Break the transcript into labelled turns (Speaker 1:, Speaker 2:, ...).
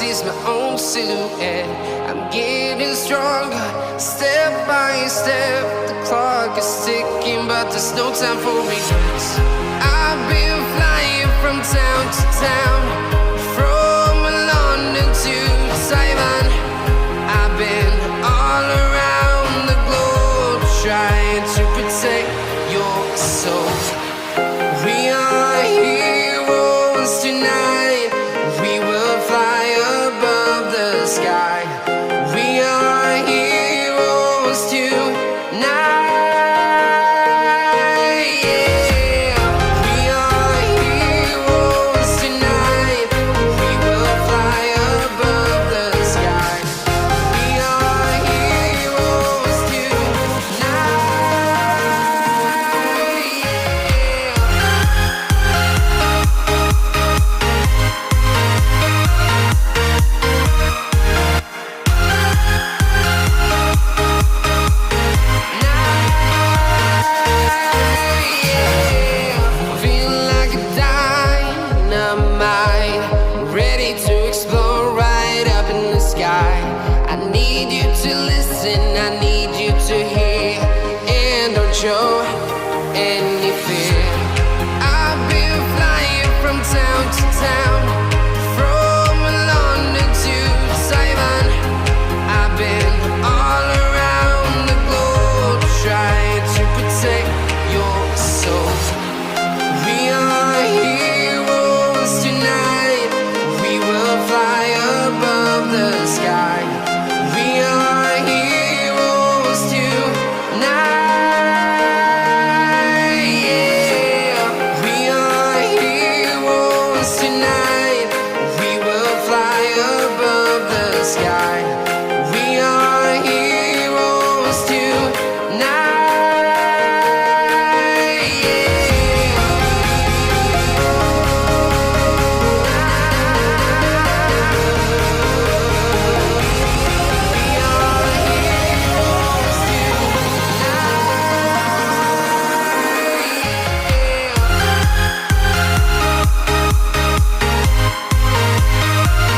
Speaker 1: sees my own silhouette. I'm getting stronger, step by step. The clock is ticking, but there's no time for regrets. I've been flying from town to town, from London to Taiwan. I've been all around the globe, trying to protect your soul. We are heroes tonight. We will fly above the sky. We are heroes tonight. Yeah. We are heroes tonight. We will fly above the sky. We are heroes tonight. Feeling like a dynamite, ready to explode right up in the sky. I need you to listen, I need